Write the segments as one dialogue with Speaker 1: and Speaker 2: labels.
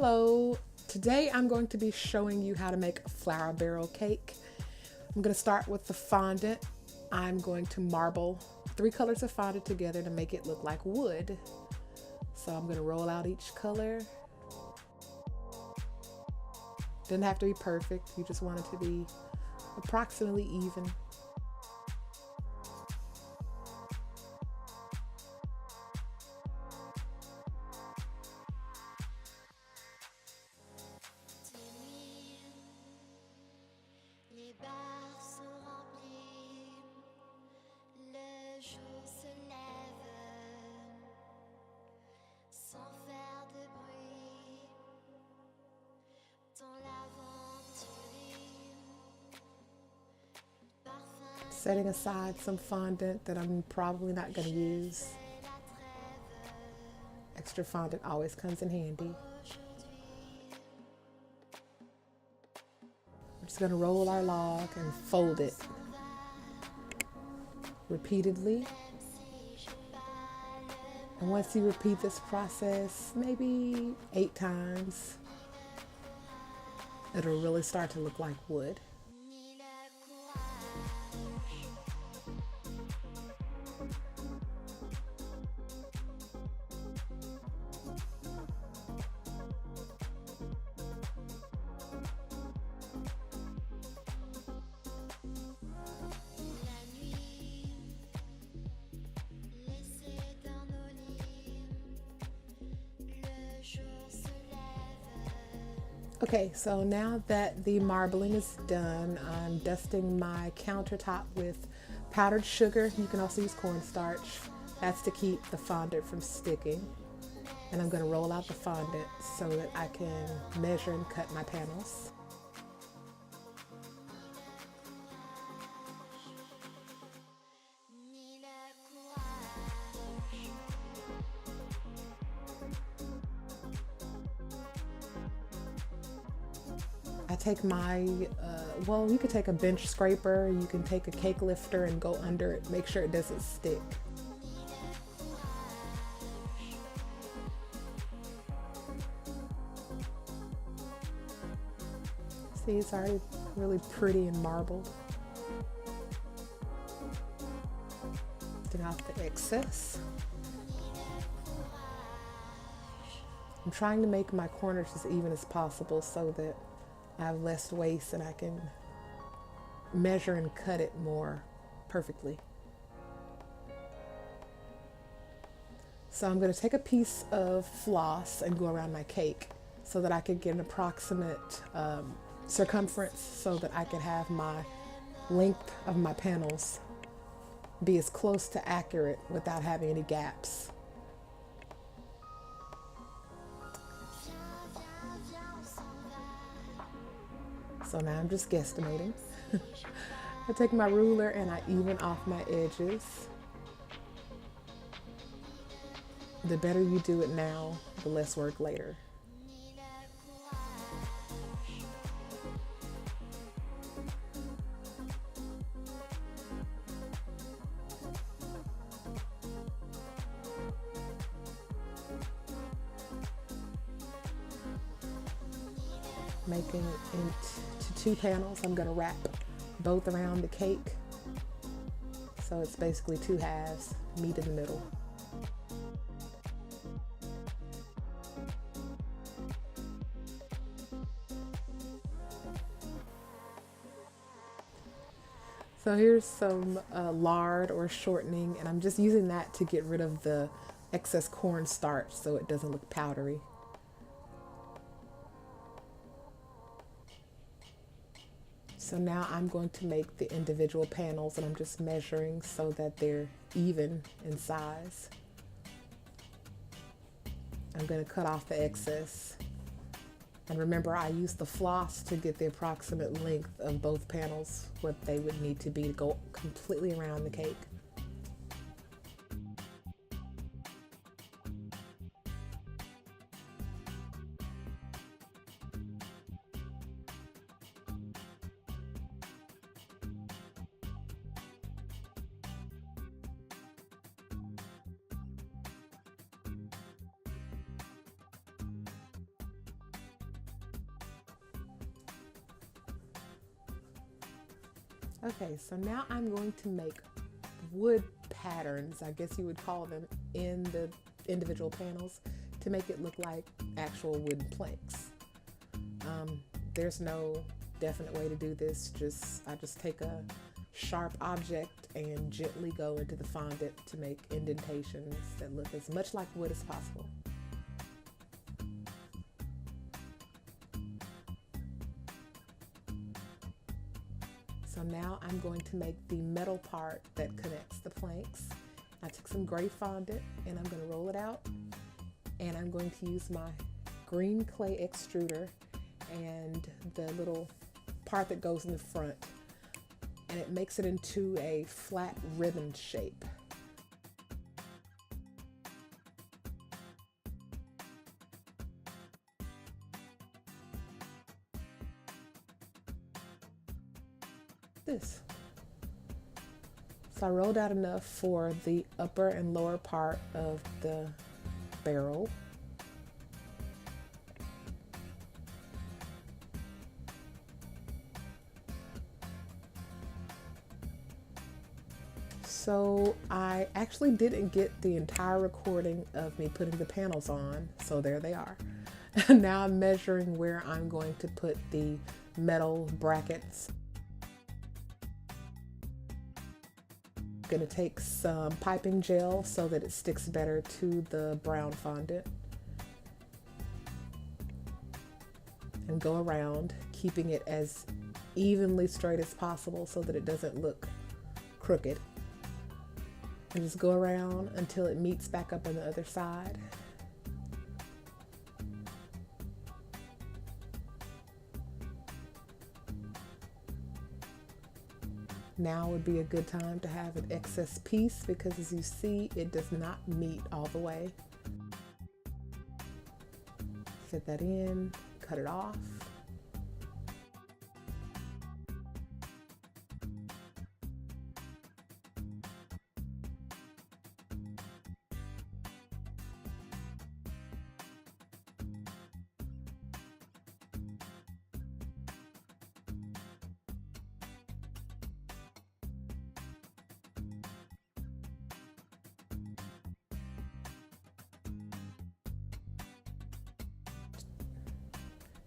Speaker 1: Hello, today I'm going to be showing you how to make a flour barrel cake. I'm going to start with the fondant. I'm going to marble 3 colors of fondant together to make it look like wood. So I'm going to roll out each color. Doesn't have to be perfect, you just want it to be approximately even.
Speaker 2: Les bars sont remplis, le jour se lève sans faire de bruit dans l'aventure.
Speaker 1: Setting aside some fondant that I'm probably not going to use. Extra fondant always comes in handy. We're just going to roll our log and fold it repeatedly. And once you repeat this process maybe 8 times, it'll really start to look like wood. Okay, so now that the marbling is done, I'm dusting my countertop with powdered sugar. You can also use cornstarch. That's to keep the fondant from sticking. And I'm going to roll out the fondant so that I can measure and cut my panels. I take my, you could take a bench scraper, you can take a cake lifter and go under it, make sure it doesn't stick. See, it's already really pretty and marbled. Take off the excess. I'm trying to make my corners as even as possible so that I have less waste and I can measure and cut it more perfectly. So I'm going to take a piece of floss and go around my cake so that I can get an approximate circumference so that I can have my length of my panels be as close to accurate without having any gaps. So now I'm just guesstimating. I take my ruler and I even off my edges. The better you do it now, the less work later. Making it into 2 panels. I'm going to wrap both around the cake. So it's basically 2 halves, meet in the middle. So here's some lard or shortening, and I'm just using that to get rid of the excess cornstarch so it doesn't look powdery. So now I'm going to make the individual panels, and I'm just measuring so that they're even in size. I'm going to cut off the excess. And remember, I used the floss to get the approximate length of both panels, what they would need to be to go completely around the cake. Okay, so now I'm going to make wood patterns, I guess you would call them, in the individual panels to make it look like actual wooden planks. There's no definite way to do this. I just take a sharp object and gently go into the fondant to make indentations that look as much like wood as possible. So now I'm going to make the metal part that connects the planks. I took some gray fondant and I'm going to roll it out, and I'm going to use my green clay extruder and the little part that goes in the front, and it makes it into a flat ribbon shape. This. So I rolled out enough for the upper and lower part of the barrel. So I actually didn't get the entire recording of me putting the panels on, so there they are. Now I'm measuring where I'm going to put the metal brackets. I'm going to take some piping gel so that it sticks better to the brown fondant, and go around, keeping it as evenly straight as possible so that it doesn't look crooked. And just go around until it meets back up on the other side. Now would be a good time to have an excess piece, because as you see, it does not meet all the way. Fit that in, cut it off.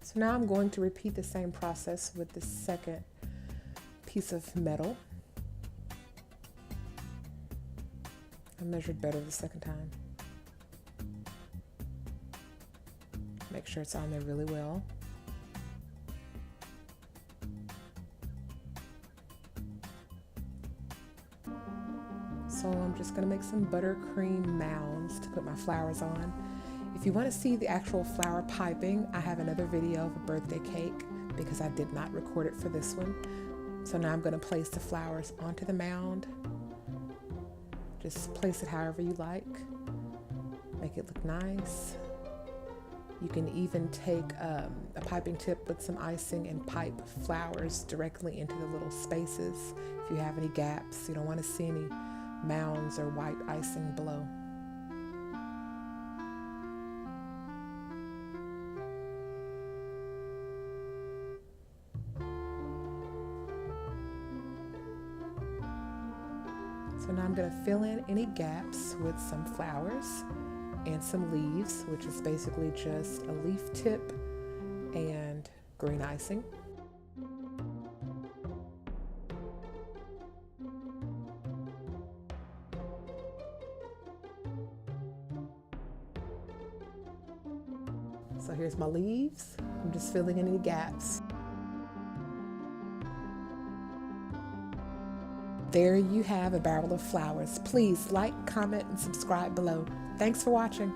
Speaker 1: So now I'm going to repeat the same process with the second piece of metal. I measured better the second time. Make sure it's on there really well. So I'm just going to make some buttercream mounds to put my flowers on. If you want to see the actual flower piping, I have another video of a birthday cake because I did not record it for this one. So now I'm going to place the flowers onto the mound. Just place it however you like. Make it look nice. You can even take a piping tip with some icing and pipe flowers directly into the little spaces. If you have any gaps, you don't want to see any mounds or white icing below. So now I'm going to fill in any gaps with some flowers and some leaves, which is basically just a leaf tip and green icing. So here's my leaves. I'm just filling in any gaps. There you have a barrel of flowers. Please like, comment, and subscribe below. Thanks for watching.